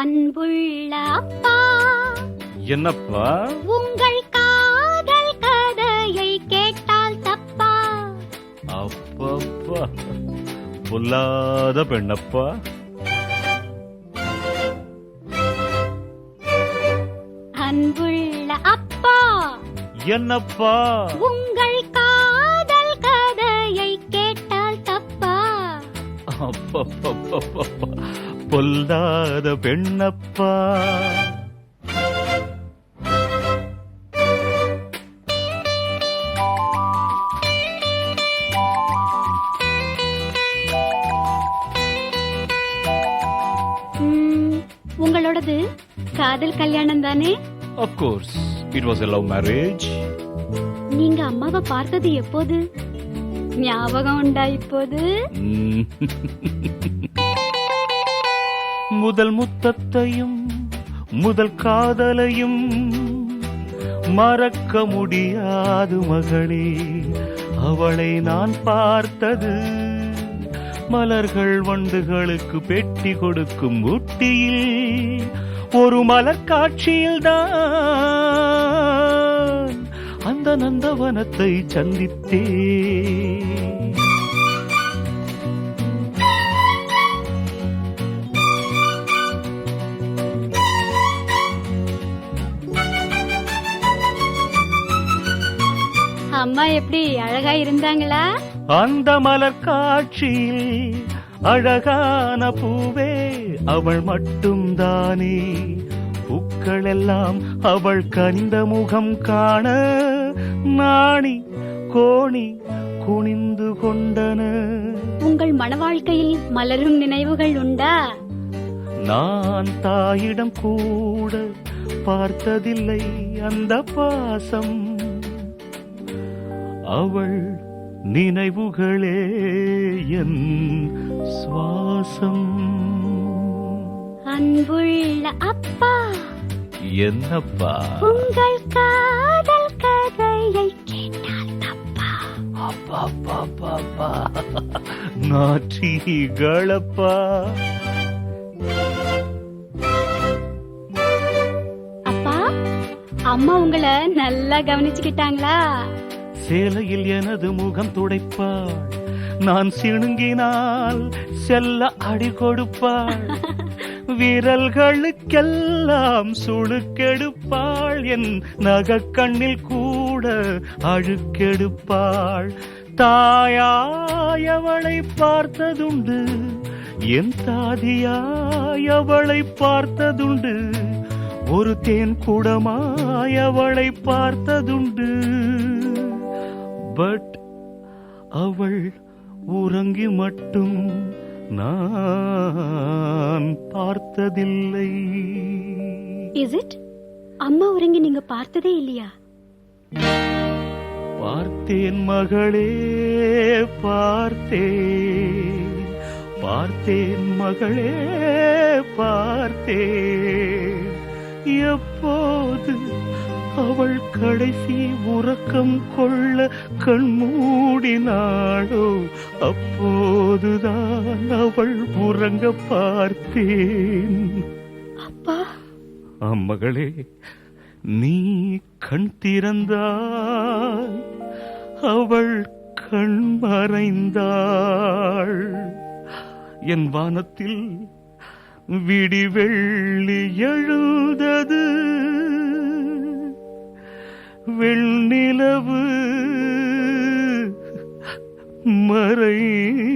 அன்புள்ள அப்பா, என்னப்பா? உங்கள் காதல் கதையை கேட்டால் தப்பா? அப்பப்பா, பொல்லாத பெண்ணப்பா. அன்புள்ள அப்பா, என்னப்பா? உங்கள் காதல் கதையை கேட்டால் தப்பா? அப்பப்பப்பப்பப்பா, பொல்லாத பெண்ணப்பா. உங்களோடது காதல் கல்யாணம் தானே? Of course, it was a love marriage. நீங்க அம்மாவை பார்த்தது எப்போது? ஞாபகம் உண்டா இப்போது? முதல் முத்தத்தையும் முதல் காதலையும் மறக்க முடியாது மகளே. அவளை நான் பார்த்தது மலர்கள் வண்டுகளுக்கு பெட்டி கொடுக்கும் ஊட்டியில் ஒரு மலர் காட்சியில் தான் அந்த நந்தவனத்தை சந்தித்தே. அம்மா எப்படி அழகா இருந்தாங்களா? அந்த மலர் காட்சியில் அழகான பூவே அவள் மட்டும் தானே. பூக்கள் எல்லாம் அவள் கனிந்த முகம் காண நாணி கோணி குனிந்து கொண்டன. உங்கள் மன வாழ்க்கையில் மலரும் நினைவுகள் உண்டா? நான் தாயிடம் கூட பார்த்ததில்லை அந்த பாசம். அவள் நினைவுகளே என் சுவாசம். அன்புள்ள அப்பா, என்னப்பா? உங்கள் காதல் கதையை கேட்டால் தப்பா? அப்பா, நாற்றிகளப்பா. அப்பா, அம்மா உங்களை நல்லா கவனிச்சுக்கிட்டாங்களா? சேலையில் எனது முகம் துடைப்பாள், நான் சிணுங்கினால் செல்ல அடி கொடுப்பாள், விரல்களுக்கெல்லாம் சுழுக்கெடுப்பாள், என் நகக்கண்ணில் கூட அழுக்கெடுப்பாள். தாயாயவளை பார்த்ததுண்டு, என் தாதியாயவளை பார்த்ததுண்டு, ஒரு தேன் குடமாயவளை பார்த்ததுண்டு. பட் அவள் உறங்கி மட்டும் நான் பார்த்ததில்லை. Is it? அம்மா உறங்கி நீங்க பார்த்ததே இல்லையா? பார்த்தேன் மகளே, பார்த்தேன், பார்த்தேன் மகளே, பார்த்தேன். எப்போது அவள் கடைசி உறக்கம் கொள்ள கண்மூடினாளோ அப்போதுதான் அவள் உறங்க பார்த்தேன். அப்பா, மகளே, நீ கண் திறந்தாய், அவள் கண் மறைந்தாள். என் வானத்தில் விடிவெள்ளி எழுந்தது, வெண்ணிலவு மறைந்தது.